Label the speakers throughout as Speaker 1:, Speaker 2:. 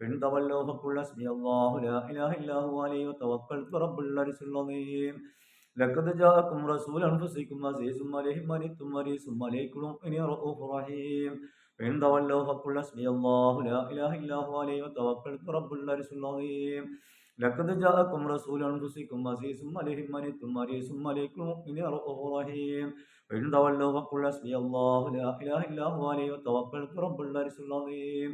Speaker 1: فإن تولوا فقل حسبي الله لا إله إلا هو عليه توكلت رب العرش العظيم لقد جاءكم رسول أنفسكم عزيز عليه ما عنتم حريص عليكم إني رؤوف رحيم فإن تولوا فقل حسبي الله لا إله إلا هو عليه توكلت رب العرش العظيم لقد جاءكم رسول أنفسكم عزيز عليه ما عنتم حريص عليكم إني رؤوف رحيم فإن تولوا فقل حسبي الله لا إله إلا هو عليه توكلت رب العرش العظيم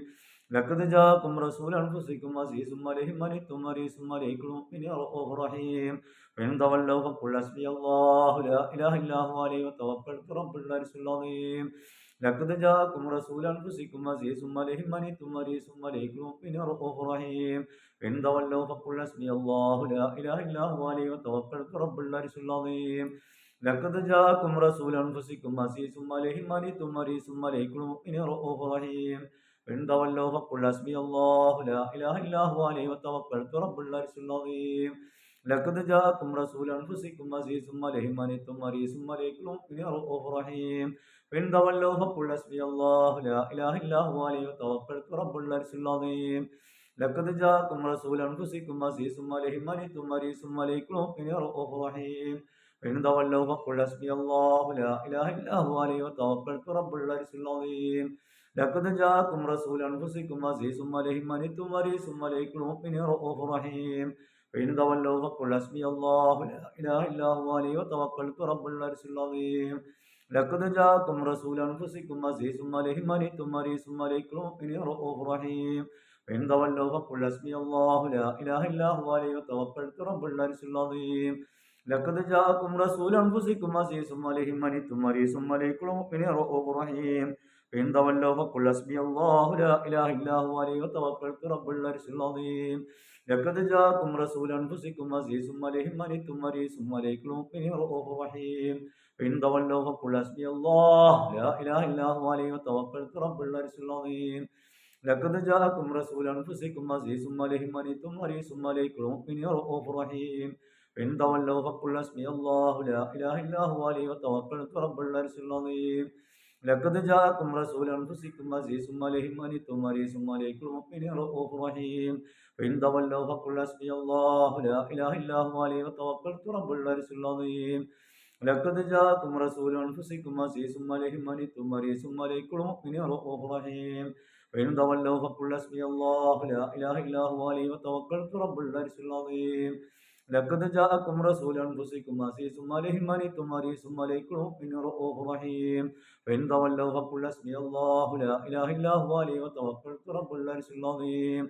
Speaker 1: لقد جاءكم رسول أنفسكم عزيز عليه ما عنتم حريص عليكم إني رؤوف رحيم فإن تولوا فقل حسبي الله لا إله إلا هو عليه توكلت رب العرش العظيم لقد جاءكم رسول أنفسكم عزيز عليه ما عنتم حريص عليكم إني رؤوف رحيم فإن تولوا فقل حسبي الله لا إله إلا هو عليه توكلت رب العرش العظيم لقد جاءكم رسول أنفسكم عزيز عليه ما عنتم حريص عليكم إني رؤوف رحيم فإن تولوا فقل حسبي الله لا إله إلا هو عليه توكلت رب العرش العظيم لقد جاءكم رسول أنفسكم عزيز عليه ما عنتم حريص عليكم إني رؤوف رحيم فإن تولوا فقل حسبي الله لا إله إلا هو عليه توكلت رب العرش العظيم لقد جاءكم رسول أنفسكم عزيز عليه ما عنتم حريص عليكم إني رؤوف رحيم فإن تولوا فقل حسبي الله لا إله إلا هو عليه توكلت رب العرش العظيم لقد جاءكم رسول أنفسكم عزيز عليه ما عنتم حريص عليكم إني رؤوف رحيم فإن تولوا فقل حسبي الله لا إله إلا هو عليه توكلت رب العرش العظيم لقد جاءكم رسول أنفسكم عزيز عليه ما عنتم حريص عليكم إني رؤوف رحيم فإن تولوا فقل حسبي الله لا إله إلا هو عليه توكلت رب العرش العظيم لقد جاءكم رسول أنفسكم عزيز عليه ما عنتم حريص عليكم إني رؤوف رحيم فإن تولوا فقل حسبي الله لا إله إلا هو عليه توكلت رب العرش العظيم لقد جاءكم رسول أنفسكم عزيز عليه ما عنتم حريص عليكم إني رؤوف رحيم فإن تولوا فقل حسبي الله لا إله إلا هو عليه توكلت رب العرش العظيم لقد جاءكم رسول أنفسكم عزيز عليه ما عنتم حريص عليكم إني رؤوف رحيم فإن تولوا فقل حسبي الله لا إله إلا هو عليه توكلت رب العرش العظيم لقد جاءكم رسول أنفسكم عزيز عليه ما عنتم حريص عليكم إني رؤوف رحيم فإن تولوا فقل حسبي الله لا إله إلا هو عليه توكلت رب العرش العظيم لقد جاءكم رسول أنفسكم عزيز عليه ما عنتم حريص عليكم إني رؤوف رحيم فإن تولوا فقل حسبي الله لا إله إلا هو عليه توكلت رب العرش العظيم لقد جاءكم رسول أنفسكم عزيز عليه ما عنتم حريص عليكم إني رؤوف رحيم فإن تولوا فقل حسبي الله لا إله إلا هو عليه توكلت رب العرش العظيم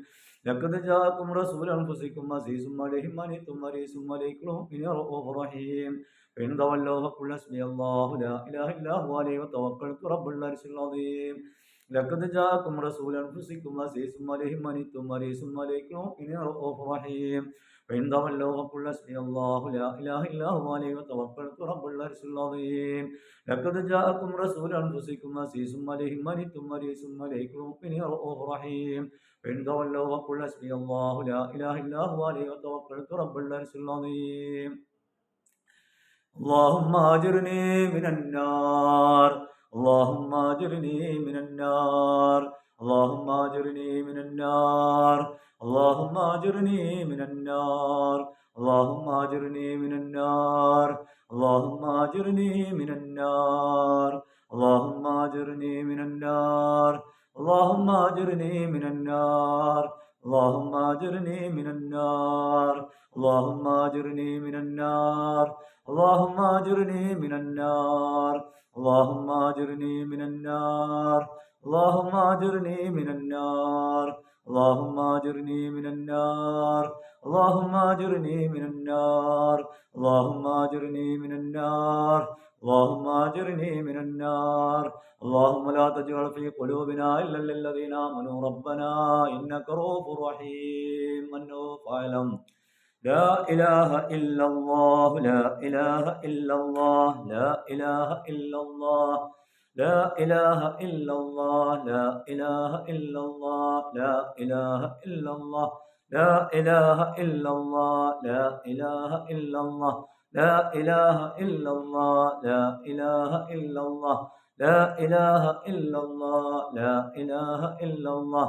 Speaker 1: لقد جاءكم رسول أنفسكم عزيز عليه ما عنتم حريص عليكم إني رؤوف رحيم فإن تولوا فقل حسبي الله لا إله إلا هو عليه توكلت رب العرش العظيم لقد جاءكم رسول أنفسكم عزيز عليه ما عنتم حريص عليكم إني رؤوف رحيم فإن تولوا فقل حسبي الله لا إله إلا هو عليه توكلت رب العرش العظيم لقد جاءكم رسول أنفسكم عزيز عليه ما عنتم حريص عليكم إني رؤوف رحيم فإن تولوا فقل حسبي الله لا إله إلا هو عليه توكلت رب العرش العظيم اللهم أجرني من النار اللهم أجرني من النار اللهم أجرني من النار اللهم أجرني من النار اللهم أجرني من النار اللهم أجرني من النار اللهم أجرني من النار اللهم أجرني من النار اللهم أجرني من النار اللهم أجرني من النار اللهم أجرني من النار اللهم أجرني من النار اللهم أجرني من النار اللهم أجرني من النار اللهم أجرني من النار اللهم أجرني من النار اللهم أجرني من النار اللهم لا تجعل في قلوبنا إلا للذين آمنوا ربنا إنك رؤوف رحيم أنه فاعلم لا إله إلا الله لا إله إلا الله لا إله إلا الله لا إله إلا الله لا إله إلا الله لا إله إلا الله لا إله إلا الله لا إله إلا الله لا إله إلا الله لا إله إلا الله لا إله إلا الله لا إله إلا الله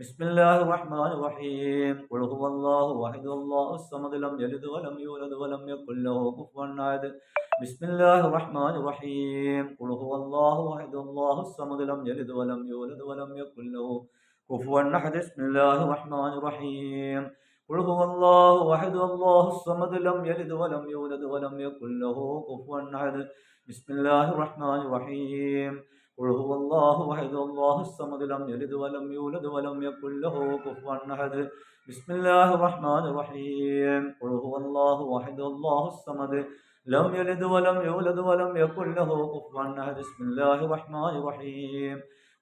Speaker 1: بسم الله الرحمن الرحيم قل هو الله أحد الله الصمد لم يلد ولم يولد ولم يكن له كفوا أحد بسم الله الرحمن الرحيم قل هو الله أحد الله الصمد لم يلد ولم يولد ولم يكن له كفوا أحد بسم الله الرحمن الرحيم قل هو الله أحد الله الصمد لم يلد ولم يولد ولم يكن له كفوا أحد بسم الله الرحمن الرحيم قل هو الله أحد الله الصمد لم يلد ولم يولد ولم يكن له كفوا أحد بسم الله الرحمن الرحيم قل هو الله أحد الله الصمد لم يلد ولم يولد ولم يكن له كفوا أحد بسم الله الرحمن الرحيم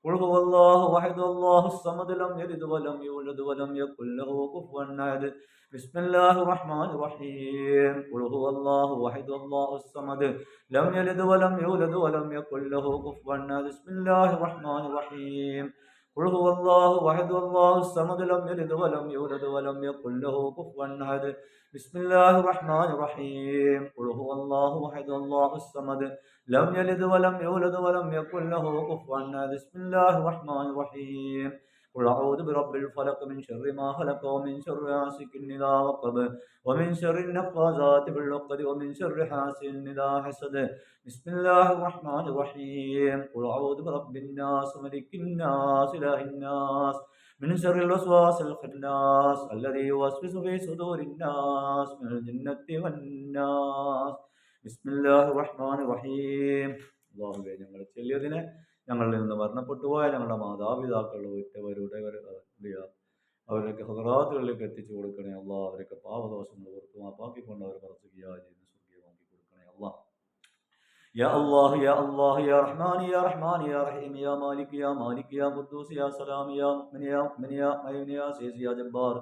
Speaker 1: قل هو الله أحد الله الصمد لم يلد ولم يولد ولم يكن له كفوا أحد بسم الله الرحمن الرحيم قل هو الله أحد الله الصمد لم يلد ولم يولد ولم يكن له كفوا أحد بسم الله الرحمن الرحيم قل هو الله أحد الله الصمد لم يلد ولم يولد ولم يكن له كفوا أحد بسم الله الرحمن الرحيم قل هو الله أحد الله الصمد لم يلد ولم يولد ولم يكن له كفوا أحد بسم الله الرحمن الرحيم قل أعوذ برب الفلق من شر ما خلق ومن شر غاسق إذا وقب ومن شر النفاثات في العقد ومن شر حاسد إذا حسد بسم الله الرحمن الرحيم قل أعوذ برب الناس ملك الناس إله الناس من شر الوسواس الخناس الذي يوسوس في صدور الناس من الجنة والناس بسم الله الرحمن الرحيم അല്ലാഹുവേ ഞങ്ങൾ ചൊല്ലിയതിനെ ഞങ്ങളിൽ നിന്ന് മരണപ്പെട്ടുപോയ ഞങ്ങളുടെ മാതാപിതാക്കൾ ഉറ്റവരുടെ അവരൊക്കെ ഹദറാത്തുകളിലേക്ക് എത്തിച്ചു കൊടുക്കണേ അല്ലാഹ്. അവരൊക്കെ പാപദോഷങ്ങൾ ഓർത്ത് മാപ്പാക്കിക്കൊണ്ട് അവർ പറയുകയാണ് ചെയ്യുന്ന സ്വർഗീയമാക്കി കൊടുക്കണേ അല്ലാഹ്. يا الله يا الله يا رحمن يا رحمن يا رحيم يا مالك يا مالك يا قدوس يا سلام يا مؤمن يا مؤمن يا معين يا عزيز يا جبار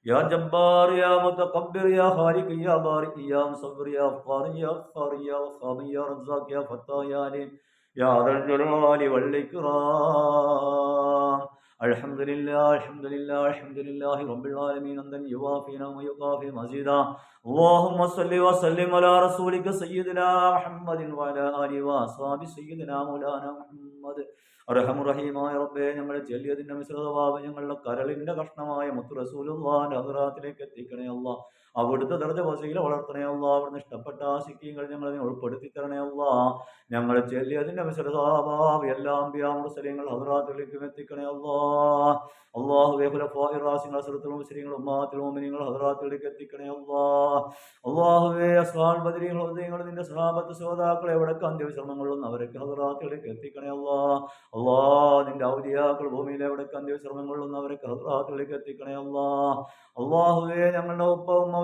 Speaker 1: يا جبار يا متكبر يا خالق يا بارئ يا مصور يا غفار يا غفار يا وهاب يا رزاق يا فتاح يا عليم يا ذا الجلال والإكرام الحمد لله الحمد لله الحمد لله رب العالمين حمدا يوافي ويكافي مزيدا اللهم صل وسلم على رسولك سيدنا محمد وعلى آله وأصحابه سيدنا مولانا محمد അർഹമുറഹീമായ റബ്ബേ, ഞങ്ങളെ ചെല്ലിയതിന്റെ മിശ്രിതഭാവം ഞങ്ങളുടെ കരളിന്റെ കഷ്ണമായ മുത്തു റസൂലുള്ളാഹിന്റെ ഹദറാത്തിലേക്ക് എത്തിക്കണേ അല്ലാഹ്. അവിടുത്തെ ദർജ വസീല വളർത്തണേ അല്ലാഹ്. അവിടുന്ന് ഇഷ്ടപ്പെട്ട ആശിക്കീങ്ങൾ ഞങ്ങളെ ഉൾപ്പെടുത്തി തരണേ അല്ലാഹ്. ഞങ്ങളെ ചെല്ലിയതിന്റെ മിശ്രിതഭാവം എല്ലാ അംബിയാ മുർസലീങ്ങൾ ഹദറാത്തിലേക്ക് എത്തിക്കണേ അല്ലാഹ്. അല്ലാഹുവേ, ഖുലഫാഇ റാഷിദീൻ അസ്റത്തുൽ മുസ്ലിമീങ്ങൾ ഉമ്മത്തുൽ മുഅ്മിനീങ്ങൾ ഹദറാത്തിലേക്ക് എത്തിക്കണേ അല്ലാഹ്. അല്ലാഹുവേ, അസ്ഹാബുൽ ബദരീങ്ങൾ ഹുദൈങ്ങൾ നിന്റെ സഹാബത്ത് സഹോദാക്കൾ എവിടൊക്കെ അന്ത്യവിശ്രമങ്ങളിലും അവരൊക്കെ ഹദറാത്തിലേക്ക് എത്തിക്കണേ അല്ലാഹ്. അല്ലാഹ്, നിന്റെ ഔലിയാക്കൾ ഭൂമിയിലെ എവിടൊക്കെ അന്ത്യവിശ്രമങ്ങളിലും അവരൊക്കെ ഹദറാത്തിലേക്ക് എത്തിക്കണേ അല്ലാഹ്. അല്ലാഹുവേ, ഞങ്ങളുടെ ഉപ്പ ഉമ്മ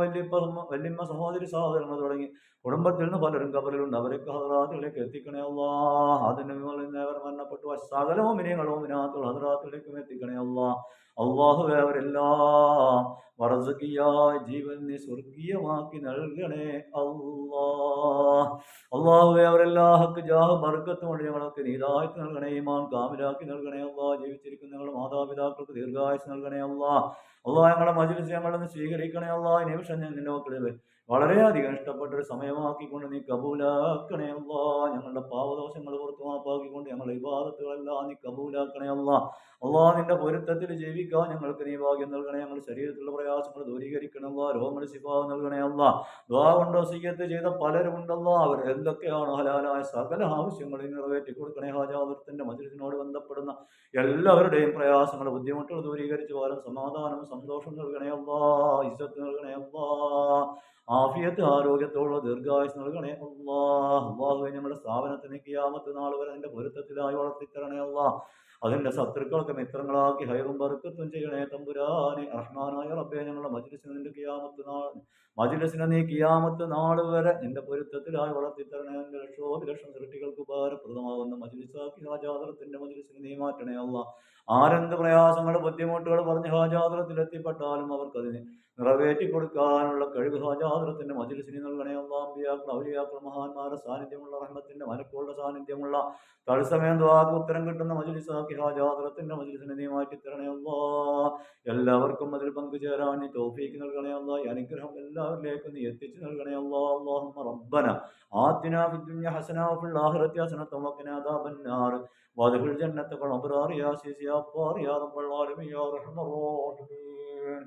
Speaker 1: വല്യമ്മ സഹോദരി സഹോദരങ്ങൾ തുടങ്ങി കുടുംബത്തിൽ നിന്ന് പലരും കബറിലുണ്ട്, അവരൊക്കെ ഹദറാത്തിലേക്ക് എത്തിക്കണേ അല്ലാഹ്. അതിന് അവർ മരണപ്പെട്ടു സകല മുഅ്മിനീങ്ങളും മുഅ്മിനാത്തുകൾ ഹദറാത്തിലേക്കും എത്തിക്കണേ അല്ലാഹ്. അല്ലാഹുവേ, അവരെല്ലാം വറസഖിയായ ജീവൻ നീ സ്വർഗീയമാക്കി നൽകണേ അല്ലാഹ്. അല്ലാഹുവേ, അവരെല്ലാം ഹക്ക് ജാഹ് ബർക്കത്ത് കൊണ്ട് ഞങ്ങൾക്ക് നീതായത്ത് നൽകണേ, ഈമാൻ കാമിലാക്കി നൽകണേ അല്ലാഹ്. ജീവിച്ചിരിക്കുന്ന ഞങ്ങളുടെ മാതാപിതാക്കൾക്ക് ദീർഘായുസ് നൽകണേ അല്ലാഹ്. അല്ലാഹ്, ഞങ്ങളുടെ മജ്‌ലിസ് ഞങ്ങളൊന്ന് സ്വീകരിക്കണേ അല്ലാഹ്. നിമിഷം നിന്റെ മക്കളിൽ വളരെയധികം ഇഷ്ടപ്പെട്ടൊരു സമയമാക്കിക്കൊണ്ട് നീ കബൂലാക്കണേ അല്ലാഹ്. ഞങ്ങളുടെ പാവദോഷങ്ങൾ പുറത്തു മാപ്പാക്കിക്കൊണ്ട് ഞങ്ങളുടെ ഇബാദത്തുകളെല്ലാം നീ കബൂലാക്കണേ അല്ലാഹ്. അല്ലാഹ്, നിന്റെ പൊരുത്തത്തിൽ ജീവിക്കാൻ ഞങ്ങൾക്ക് നീ ഭാഗ്യം നൽകണേ. ഞങ്ങളുടെ ശരീരത്തിലുള്ള പ്രയാസങ്ങൾ ദൂരീകരിക്കണം അല്ലാഹ്. രോഗങ്ങൾ ശിഫാവ് നൽകണേ അല്ലാഹ്. ദുആ കൊണ്ട് വസിയ്യത്ത് ചെയ്ത പലരുമുണ്ടല്ലോ, അവർ എന്തൊക്കെയാണ് ഹലാലായ സകല ആവശ്യങ്ങൾ നിറവേറ്റി കൊടുക്കണേ. ഹാജാദത്തിന്റെ മജ്‌ലിസിനോട് ബന്ധപ്പെടുന്ന എല്ലാവരുടെയും പ്രയാസങ്ങൾ ബുദ്ധിമുട്ടുകൾ ദൂരീകരിച്ച് വാരം സമാധാനം സന്തോഷം നൽകണേ അല്ലാഹ്. ഇസ്സത്ത് നൽകണേ അല്ലാഹ്. ആഫിയത്ത് ആരോഗ്യത്തോടുള്ള ദീർഘായുസ് നൽകണേ അല്ലാഹ്. അല്ലാഹുവേ, ഞങ്ങളുടെ സ്ഥാപനത്തിന് ഖിയാമത്ത് നാൾ വരെ നിന്റെ പൊരുത്തത്തിലായി വളർത്തിത്തരണേ അല്ലാഹ്. അതിന്റെ ശത്രുക്കളൊക്കെ മിത്രങ്ങളാക്കി ഹൈറും ബർക്കത്തും ചെയ്യണേ തമ്പുരാനെ. റഹ്മാനായ റബ്ബേ, ഞങ്ങളുടെ മജ്‌ലിസിനെ നിന്റെ മജ്‌ലിസിനെ നീ ഖിയാമത്ത് നാൾ വരെ നിന്റെ പൊരുത്തത്തിലായി വളർത്തിത്തരണേ. നിന്റെ ലക്ഷോപലക്ഷം സൃഷ്ടികൾക്ക് ഉപകാരപ്രദമാകുന്ന മജ്‌ലിസാക്കി ഹാജാദറത്തിന്റെ മജ്‌ലിസിനെ നീ മാറ്റണേ അല്ലാഹ്. ആരെന്ത് പ്രയാസങ്ങൾ ബുദ്ധിമുട്ടുകൾ പറഞ്ഞ് ഹാജാദറത്തിൽ എത്തിപ്പെട്ടാലും അവർക്കതിന് നിറവേറ്റി കൊടുക്കാനുള്ള കഴിവ് ഹാജാദറത്തിന്റെ മജ്‌ലിസിന് നൽകണേ അല്ലാഹ്. അമ്പിയാക്കൾ ഔലിയാക്കൾ മഹാന്മാരുടെ സാന്നിധ്യമുള്ള റഹ്മത്തിന്റെ മലക്കുകളുടെ സാന്നിധ്യമുള്ള തത്സമയം ദുആക്ക് ഉത്തരം കിട്ടുന്ന മജ്‌ലിസാക്കി ഹാജാദറത്തിന്റെ മജ്‌ലിസിനെ നീ മാറ്റി തരണേ അല്ലാഹ്. എല്ലാവർക്കും അതിൽ പങ്കുചേരാൻ നീ തൗഫീക്ക് നൽകണേ അല്ലാഹ്. ഈ അനുഗ്രഹം എല്ലാവരിലേക്കും നീ എത്തിച്ചു നൽകണേ അല്ലാഹ്. അല്ലാഹുമ്മ റബ്ബന ആതിനാ ഫിദ്ദുനിയ ഹസന വഫിൽ ആഖിറതി ഹസനത വഖിനാ അദാബന്നാർ വദ്ഖുൽ ജന്നത വൽ അബ്റാർ യാ അസീസ് യാ ഗഫാർ യാ റബ്ബൽ ആലമീൻ യാ റഹ്മാൻ റഹീം.